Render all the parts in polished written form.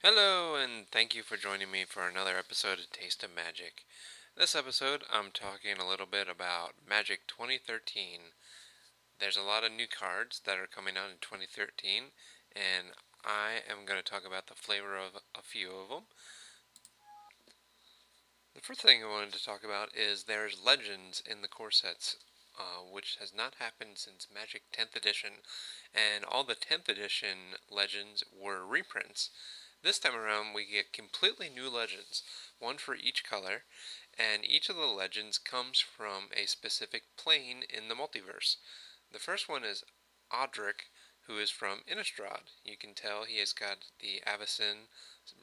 Hello, and thank you for joining me for another episode of Taste of Magic. This episode, I'm talking a little bit about Magic 2013. There's a lot of new cards that are coming out in 2013, and I am going to talk about the flavor of a few of them. The first thing I wanted to talk about is there's legends in the core sets, which has not happened since Magic 10th edition, and all the 10th edition legends were reprints. This time around, we get completely new legends, one for each color, and each of the legends comes from a specific plane in the multiverse. The first one is Odric, who is from Innistrad. You can tell he has got the Avacyn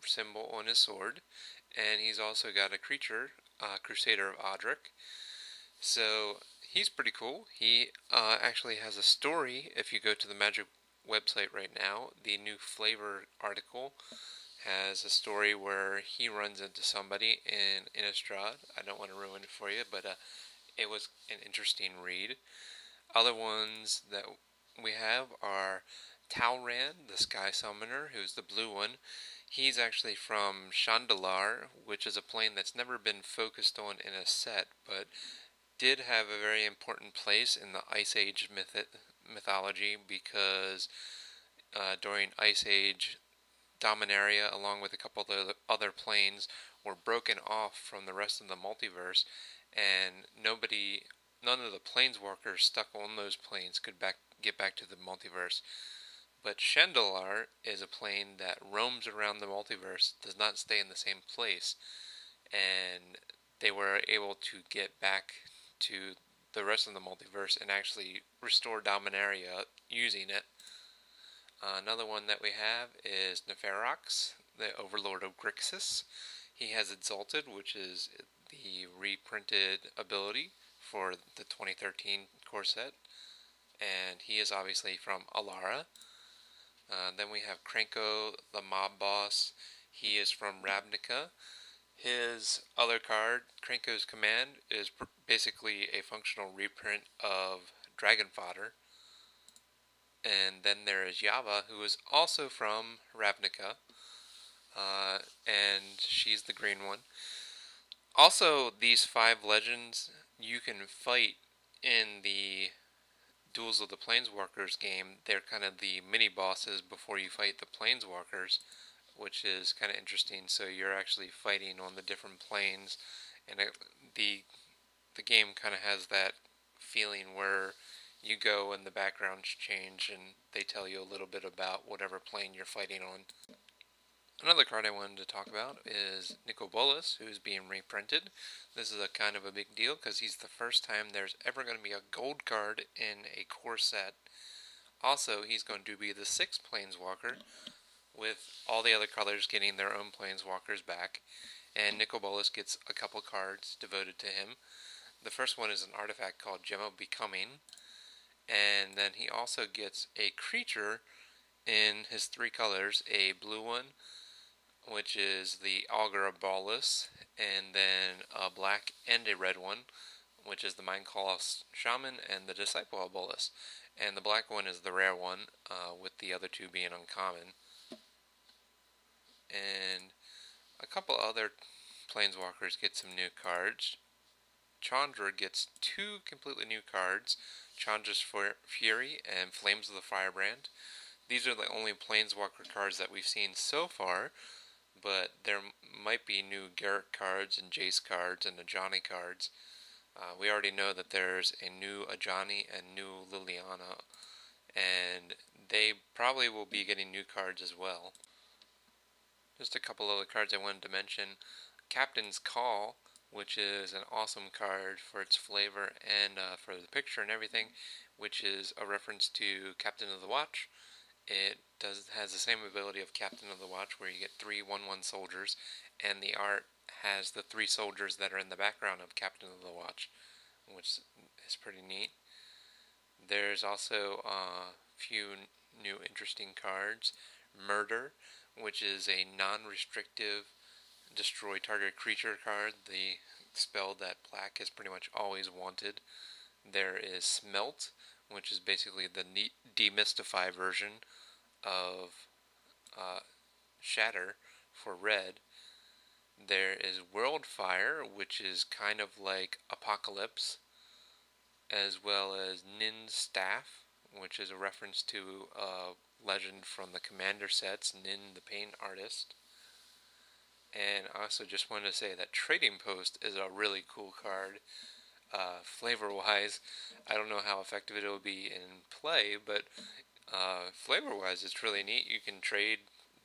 symbol on his sword, and he's also got a creature, Crusader of Odric. So he's pretty cool. He actually has a story. If you go to the Magic website right now, the new flavor article has a story where he runs into somebody in Innistrad. I don't want to ruin it for you, but it was an interesting read. Other ones that we have are Talran, the Sky Summoner, who's the blue one. He's actually from Chandalar, which is a plane that's never been focused on in a set, but did have a very important place in the Ice Age mythology because during Ice Age, Dominaria, along with a couple of the other planes, were broken off from the rest of the multiverse, and none of the planeswalkers stuck on those planes could get back to the multiverse. But Chandalar is a plane that roams around the multiverse, does not stay in the same place, and they were able to get back to the rest of the multiverse and actually restore Dominaria using it. Another one that we have is Neferox, the Overlord of Grixis. He has Exalted, which is the reprinted ability for the 2013 core set, and he is obviously from Alara. Then we have Krenko, the mob boss. He is from Ravnica. His other card, Krenko's Command, is basically a functional reprint of Dragon Fodder. And then there is Yava, who is also from Ravnica, and she's the green one. Also, these 5 legends you can fight in the Duels of the Planeswalkers game. They're kind of the mini bosses before you fight the Planeswalkers, which is kind of interesting. So you're actually fighting on the different planes, and the game kind of has that feeling where you go and the backgrounds change and they tell you a little bit about whatever plane you're fighting on. Another card I wanted to talk about is Nicol Bolas, who's being reprinted. This is a kind of a big deal because he's the first time there's ever going to be a gold card in a core set. Also, he's going to be the 6th Planeswalker, with all the other colors getting their own Planeswalkers back. And Nicol Bolas gets a couple cards devoted to him. The first one is an artifact called Gem of Becoming, and then he also gets a creature in his 3 colors, a blue one, which is the Augur of Bolas, and then a black and a red one, which is the Mindclaw Shaman and the Disciple of Bolas. And the black one is the rare one, with the other 2 being uncommon. And a couple other Planeswalkers get some new cards. Chandra gets 2 completely new cards, Chandra's Fury and Flames of the Firebrand. These are the only Planeswalker cards that we've seen so far, but there might be new Garrett cards and Jace cards and Ajani cards. We already know that there's a new Ajani and new Liliana, and they probably will be getting new cards as well. Just a couple other cards I wanted to mention. Captain's Call, which is an awesome card for its flavor and for the picture and everything, which is a reference to Captain of the Watch. It has the same ability of Captain of the Watch, where you get 3 1/1 soldiers, and the art has the 3 soldiers that are in the background of Captain of the Watch, which is pretty neat. There's also a few new interesting cards. Murder, which is a non-restrictive destroy target creature card, the spell that black has pretty much always wanted. There is Smelt, which is basically the demystify version of Shatter, for red. There is Worldfire, which is kind of like Apocalypse, as well as Nin's Staff, which is a reference to a legend from the Commander sets, Nin the Paint Artist. And I also just wanted to say that Trading Post is a really cool card. Flavor-wise, I don't know how effective it will be in play, but flavor-wise, it's really neat. You can trade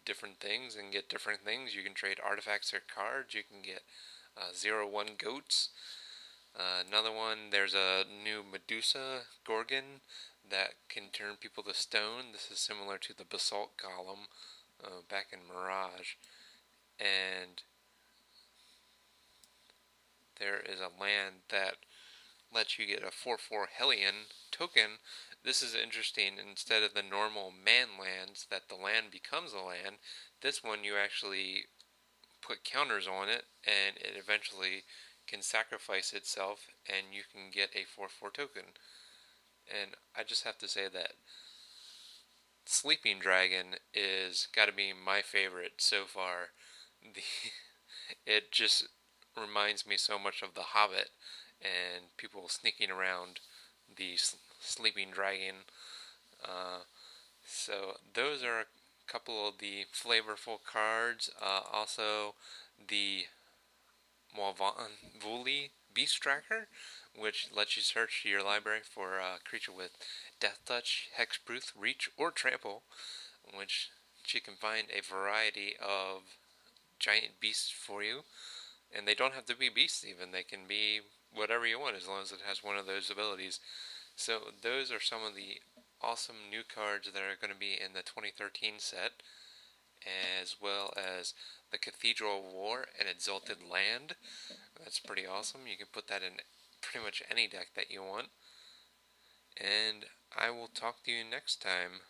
different things and get different things. You can trade artifacts or cards. You can get 0/1 goats. Another one, there's a new Medusa Gorgon that can turn people to stone. This is similar to the Basalt Golem back in Mirage. And there is a land that lets you get a 4/4 Hellion token. This is interesting. Instead of the normal man lands that the land becomes a land, this one you actually put counters on it and it eventually can sacrifice itself and you can get a 4/4 token. And I just have to say that Sleeping Dragon is got to be my favorite so far. It just reminds me so much of The Hobbit and people sneaking around the Sleeping Dragon. So those are a couple of the flavorful cards. Also, the Vuli Beast Tracker, which lets you search your library for a creature with Death Touch, Hexproof, Reach, or Trample, which you can find a variety of giant beasts for you. And they don't have to be beasts even, they can be whatever you want as long as it has one of those abilities. So those are some of the awesome new cards that are going to be in the 2013 set, as well as the Cathedral of War and Exalted Land. That's pretty awesome. You can put that in pretty much any deck that you want. And I will talk to you next time.